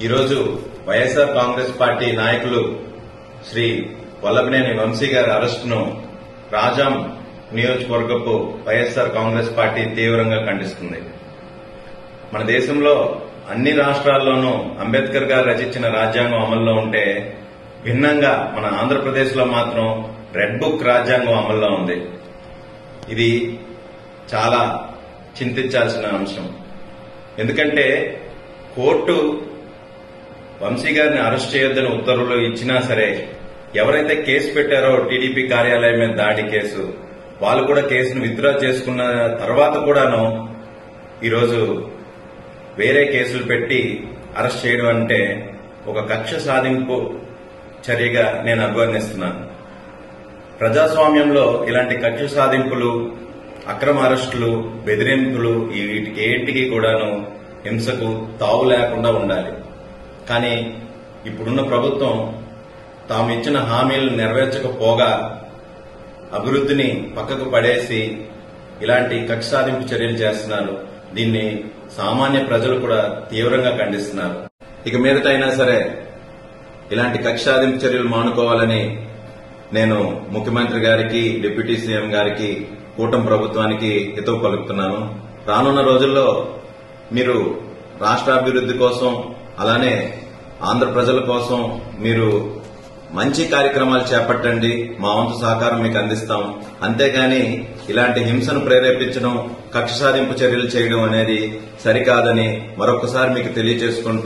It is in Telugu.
ఈరోజు వైఎస్ఆర్ కాంగ్రెస్ పార్టీ నాయకులు శ్రీ వల్లభనేని వంశీ గారి అరెస్టును రాజాం నియోజకవర్గపు వైఎస్ఆర్ కాంగ్రెస్ పార్టీ తీవ్రంగా ఖండిస్తుంది. మన దేశంలో అన్ని రాష్ట్రాల్లోనూ అంబేద్కర్ గారు రచించిన రాజ్యాంగం అమల్లో ఉంటే భిన్నంగా మన ఆంధ్రప్రదేశ్ లో మాత్రం రెడ్ బుక్ రాజ్యాంగం అమల్లో ఉంది. ఇది చాలా చింతించాల్సిన అంశం. ఎందుకంటే కోర్టు వంశీ గారిని అరెస్ట్ చేయొద్దని ఉత్తర్వులు ఇచ్చినా సరే ఎవరైతే కేసు పెట్టారో టీడీపీ కార్యాలయం మీద దాడి కేసు, వాళ్ళు కూడా కేసును విత్డ్రా చేసుకున్న తర్వాత కూడాను ఈరోజు వేరే కేసులు పెట్టి అరెస్ట్ చేయడం అంటే ఒక కక్ష సాధింపు చర్యగా నేను అభివర్ణిస్తున్నాను. ప్రజాస్వామ్యంలో ఇలాంటి కక్ష సాధింపులు, అక్రమ అరెస్టులు, బెదిరింపులు వీటికి ఏంటికి కూడాను హింసకు తావు లేకుండా ఉండాలి. కానీ ఇప్పుడున్న ప్రభుత్వం తాము ఇచ్చిన హామీలను నెరవేర్చకపోగా అభివృద్ధిని పక్కకు పడేసి ఇలాంటి కక్ష సాధింపు చర్యలు చేస్తున్నారు. దీన్ని సామాన్య ప్రజలు కూడా తీవ్రంగా ఖండిస్తున్నారు. ఇక మీదటైనా సరే ఇలాంటి కక్ష సాధింపు చర్యలు మానుకోవాలని నేను ముఖ్యమంత్రి గారికి, డిప్యూటీ సీఎం గారికి, కూటమి ప్రభుత్వానికి హితవు పలుకుతున్నాను. రానున్న రోజుల్లో మీరు రాష్ట్రాభివృద్ధి కోసం, అలానే ఆంధ్ర ప్రజల కోసం మీరు మంచి కార్యక్రమాలు చేపట్టండి. మా వంతు సహకారం మీకు అందిస్తాం. అంతేగాని ఇలాంటి హింసను ప్రేరేపించడం, కక్ష సాధింపు చర్యలు చేయడం అనేది సరికాదని మరొకసారి మీకు తెలియజేసుకుంటూ